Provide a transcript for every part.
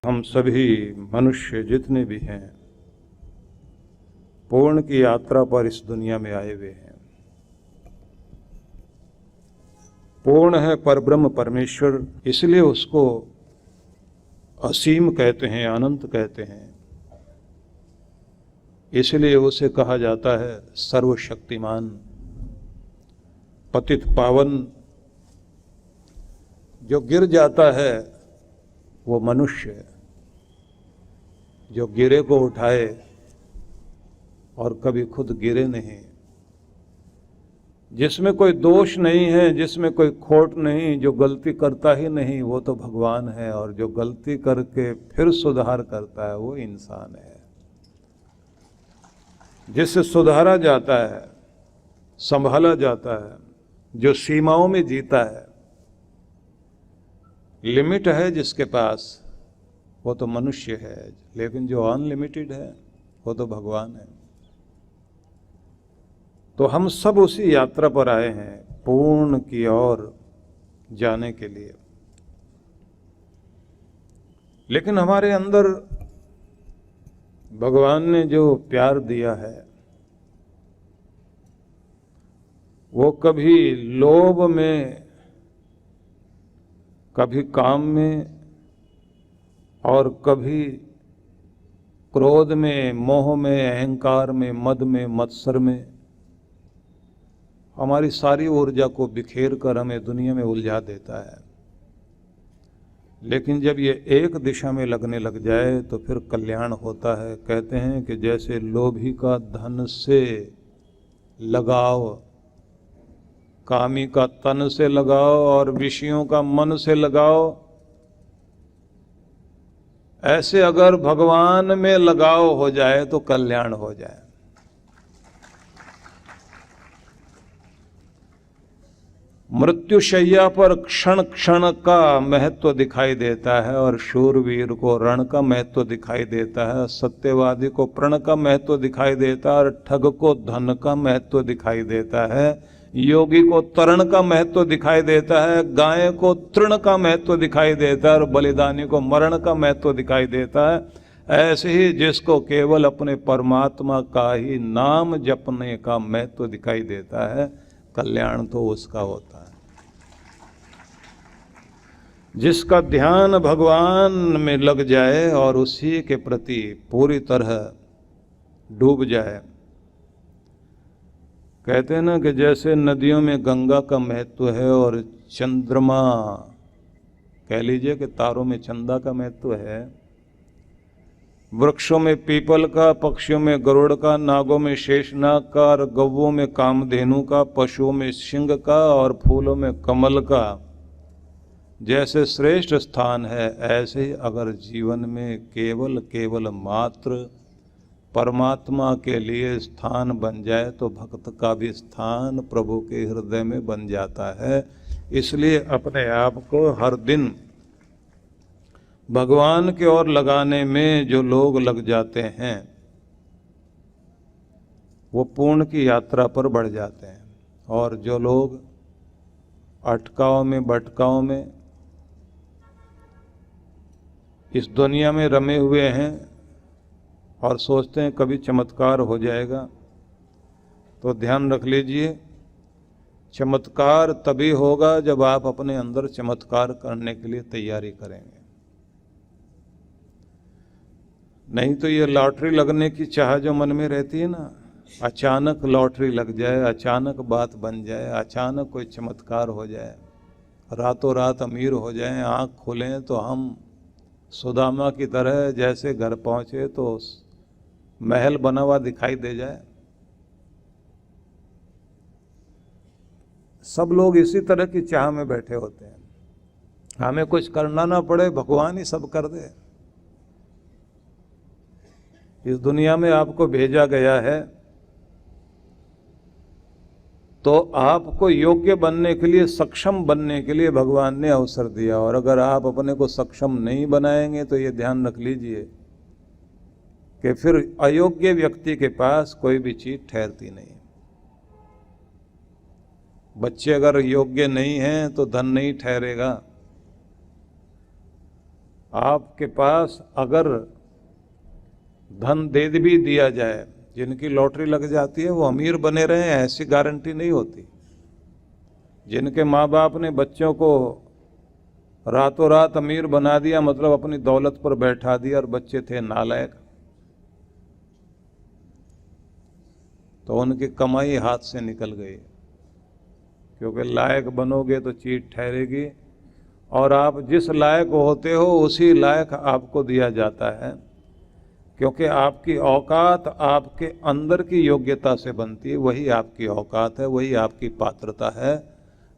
हम सभी मनुष्य जितने भी हैं पूर्ण की यात्रा पर इस दुनिया में आए हुए हैं। पूर्ण है परब्रह्म परमेश्वर, इसलिए उसको असीम कहते हैं, अनंत कहते हैं। इसलिए उसे कहा जाता है सर्वशक्तिमान, पतित पावन। जो गिर जाता है वो मनुष्य है, जो गिरे को उठाए और कभी खुद गिरे नहीं, जिसमें कोई दोष नहीं है, जिसमें कोई खोट नहीं, जो गलती करता ही नहीं वो तो भगवान है, और जो गलती करके फिर सुधार करता है वो इंसान है। जिससे सुधारा जाता है, संभाला जाता है, जो सीमाओं में जीता है, लिमिट है जिसके पास, वो तो मनुष्य है। लेकिन जो अनलिमिटेड है वो तो भगवान है। तो हम सब उसी यात्रा पर आए हैं पूर्ण की ओर जाने के लिए। लेकिन हमारे अंदर भगवान ने जो प्यार दिया है वो कभी लोभ में, कभी काम में, और कभी क्रोध में, मोह में, अहंकार में, मद में, मत्सर में हमारी सारी ऊर्जा को बिखेर कर हमें दुनिया में उलझा देता है। लेकिन जब ये एक दिशा में लगने लग जाए तो फिर कल्याण होता है। कहते हैं कि जैसे लोभी का धन से लगाव, कामी का तन से लगाव और विषयों का मन से लगाव, ऐसे अगर भगवान में लगाव हो जाए तो कल्याण हो जाए। मृत्युशैया पर क्षण क्षण का महत्व दिखाई देता है, और शूरवीर को रण का महत्व दिखाई देता है, सत्यवादी को प्रण का महत्व दिखाई देता है, और ठग को धन का महत्व दिखाई देता है, योगी को तरण का महत्व दिखाई देता है, गाय को तृण का महत्व दिखाई देता है, और बलिदानी को मरण का महत्व दिखाई देता है। ऐसे ही जिसको केवल अपने परमात्मा का ही नाम जपने का महत्व दिखाई देता है, कल्याण तो उसका होता है। जिसका ध्यान भगवान में लग जाए और उसी के प्रति पूरी तरह डूब जाए। कहते हैं ना कि जैसे नदियों में गंगा का महत्व है और चंद्रमा, कह लीजिए कि तारों में चंदा का महत्व है, वृक्षों में पीपल का, पक्षियों में गरुड़ का, नागों में शेषनाग का, और गौवों में कामधेनु का, पशुओं में सिंह का, और फूलों में कमल का जैसे श्रेष्ठ स्थान है, ऐसे ही अगर जीवन में केवल मात्र परमात्मा के लिए स्थान बन जाए तो भक्त का भी स्थान प्रभु के हृदय में बन जाता है। इसलिए अपने आप को हर दिन भगवान की ओर लगाने में जो लोग लग जाते हैं वो पूर्ण की यात्रा पर बढ़ जाते हैं, और जो लोग अटकाव में, भटकाव में इस दुनिया में रमे हुए हैं और सोचते हैं कभी चमत्कार हो जाएगा, तो ध्यान रख लीजिए, चमत्कार तभी होगा जब आप अपने अंदर चमत्कार करने के लिए तैयारी करेंगे। नहीं तो ये लॉटरी लगने की चाह जो मन में रहती है ना, अचानक लॉटरी लग जाए, अचानक बात बन जाए, अचानक कोई चमत्कार हो जाए, रातों रात अमीर हो जाए, आँख खोलें तो हम सुदामा की तरह जैसे घर पहुँचे तो महल बना हुआ दिखाई दे जाए। सब लोग इसी तरह की चाह में बैठे होते हैं, हमें कुछ करना ना पड़े, भगवान ही सब कर दे। इस दुनिया में आपको भेजा गया है तो आपको योग्य बनने के लिए, सक्षम बनने के लिए भगवान ने अवसर दिया, और अगर आप अपने को सक्षम नहीं बनाएंगे तो ये ध्यान रख लीजिए कि फिर अयोग्य व्यक्ति के पास कोई भी चीज ठहरती नहीं। बच्चे अगर योग्य नहीं हैं तो धन नहीं ठहरेगा, आपके पास अगर धन दे भी दिया जाए, जिनकी लॉटरी लग जाती है वो अमीर बने रहे, ऐसी गारंटी नहीं होती। जिनके माँ बाप ने बच्चों को रातों रात अमीर बना दिया, मतलब अपनी दौलत पर बैठा दिया, और बच्चे थे नालायक, तो उनकी कमाई हाथ से निकल गई। क्योंकि लायक बनोगे तो चीज ठहरेगी, और आप जिस लायक होते हो उसी लायक आपको दिया जाता है। क्योंकि आपकी औकात आपके अंदर की योग्यता से बनती है, वही आपकी औकात है, वही आपकी पात्रता है।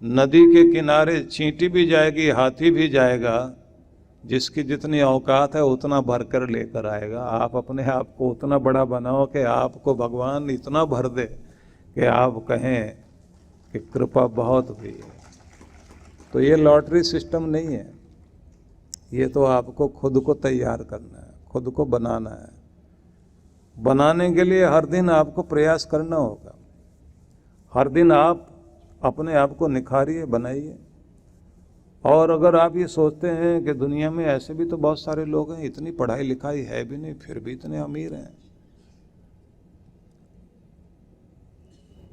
नदी के किनारे चींटी भी जाएगी, हाथी भी जाएगा, जिसकी जितनी औकात है उतना भर कर लेकर आएगा। आप अपने आप को उतना बड़ा बनाओ कि आपको भगवान इतना भर दे कि आप कहें कि कृपा बहुत हुई है। तो ये लॉटरी सिस्टम नहीं है, ये तो आपको खुद को तैयार करना है, खुद को बनाना है। बनाने के लिए हर दिन आपको प्रयास करना होगा। हर दिन आप अपने आप को निखारिए, बनाइए। और अगर आप ये सोचते हैं कि दुनिया में ऐसे भी तो बहुत सारे लोग हैं, इतनी पढ़ाई लिखाई है भी नहीं फिर भी इतने अमीर हैं,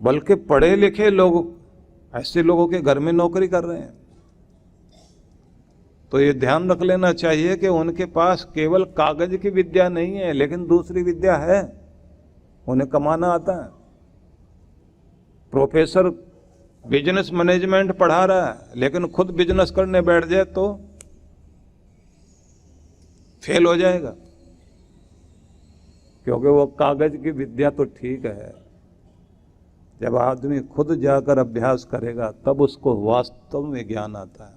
बल्कि पढ़े लिखे लोग ऐसे लोगों के घर में नौकरी कर रहे हैं, तो ये ध्यान रख लेना चाहिए कि उनके पास केवल कागज की विद्या नहीं है, लेकिन दूसरी विद्या है, उन्हें कमाना आता है। प्रोफेसर बिजनेस मैनेजमेंट पढ़ा रहा है, लेकिन खुद बिजनेस करने बैठ जाए तो फेल हो जाएगा, क्योंकि वो कागज की विद्या तो ठीक है, जब आदमी खुद जाकर अभ्यास करेगा तब उसको वास्तव में ज्ञान आता है।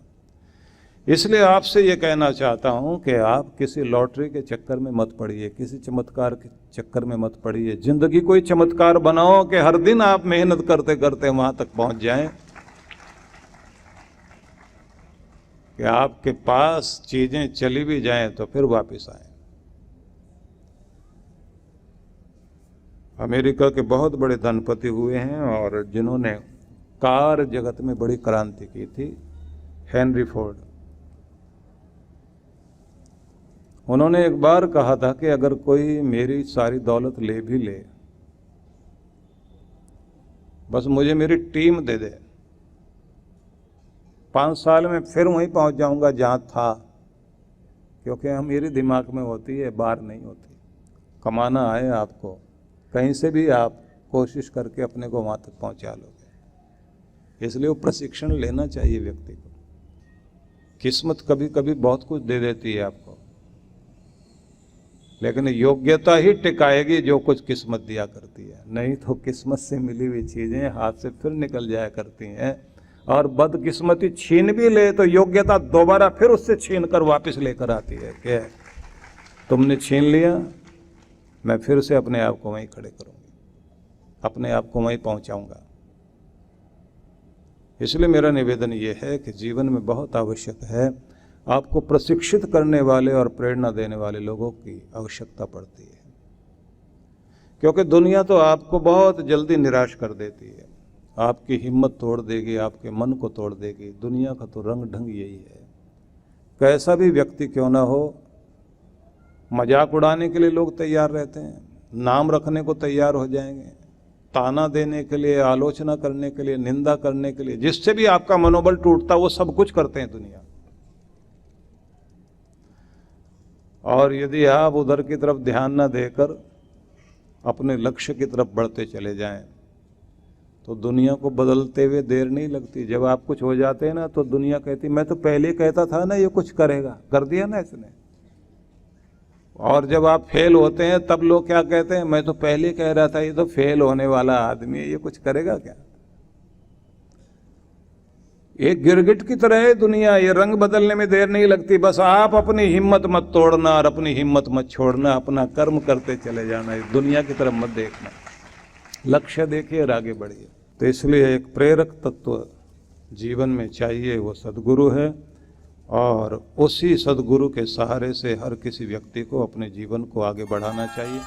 इसलिए आपसे ये कहना चाहता हूं कि आप किसी लॉटरी के चक्कर में मत पड़िए, किसी चमत्कार के चक्कर में मत पड़िए। जिंदगी कोई चमत्कार बनाओ कि हर दिन आप मेहनत करते करते वहां तक पहुंच जाएं कि आपके पास चीजें चली भी जाएं तो फिर वापस आए। अमेरिका के बहुत बड़े धनपति हुए हैं और जिन्होंने कार जगत में बड़ी क्रांति की थी, हेनरी फोर्ड। उन्होंने एक बार कहा था कि अगर कोई मेरी सारी दौलत ले भी ले, बस मुझे मेरी टीम दे दे, 5 साल में फिर वहीं पहुंच जाऊंगा जहां था, क्योंकि मेरे दिमाग में होती है, बाहर नहीं होती। कमाना है आपको, कहीं से भी आप कोशिश करके अपने को वहां तक पहुंचा लोगे। इसलिए वो प्रशिक्षण लेना चाहिए व्यक्ति को। किस्मत कभी कभी बहुत कुछ दे देती है आपको, लेकिन योग्यता ही टिकाएगी जो कुछ किस्मत दिया करती है, नहीं तो किस्मत से मिली हुई चीजें हाथ से फिर निकल जाया करती हैं। और बदकिस्मती छीन भी ले तो योग्यता दोबारा फिर उससे छीन कर वापस लेकर आती है कि तुमने छीन लिया, मैं फिर से अपने आप को वहीं खड़े करूंगी, अपने आप को वहीं पहुंचाऊंगा। इसलिए मेरा निवेदन यह है कि जीवन में बहुत आवश्यक है, आपको प्रशिक्षित करने वाले और प्रेरणा देने वाले लोगों की आवश्यकता पड़ती है, क्योंकि दुनिया तो आपको बहुत जल्दी निराश कर देती है, आपकी हिम्मत तोड़ देगी, आपके मन को तोड़ देगी। दुनिया का तो रंग ढंग यही है। कैसा भी व्यक्ति क्यों ना हो, मजाक उड़ाने के लिए लोग तैयार रहते हैं, नाम रखने को तैयार हो जाएंगे, ताना देने के लिए, आलोचना करने के लिए, निंदा करने के लिए, जिससे भी आपका मनोबल टूटता वो सब कुछ करते हैं दुनिया। और यदि आप उधर की तरफ ध्यान न देकर अपने लक्ष्य की तरफ बढ़ते चले जाएं तो दुनिया को बदलते हुए देर नहीं लगती। जब आप कुछ हो जाते हैं ना तो दुनिया कहती मैं तो पहले कहता था ना ये कुछ करेगा, कर दिया ना इसने। और जब आप फेल होते हैं तब लोग क्या कहते हैं, मैं तो पहले कह रहा था ये तो फेल होने वाला आदमी है, ये कुछ करेगा क्या। एक गिरगिट की तरह है दुनिया, ये रंग बदलने में देर नहीं लगती। बस आप अपनी हिम्मत मत तोड़ना और अपनी हिम्मत मत छोड़ना, अपना कर्म करते चले जाना, इस दुनिया की तरफ मत देखना, लक्ष्य देखिए और आगे बढ़िए। तो इसलिए एक प्रेरक तत्व जीवन में चाहिए, वो सद्गुरु है, और उसी सद्गुरु के सहारे से हर किसी व्यक्ति को अपने जीवन को आगे बढ़ाना चाहिए।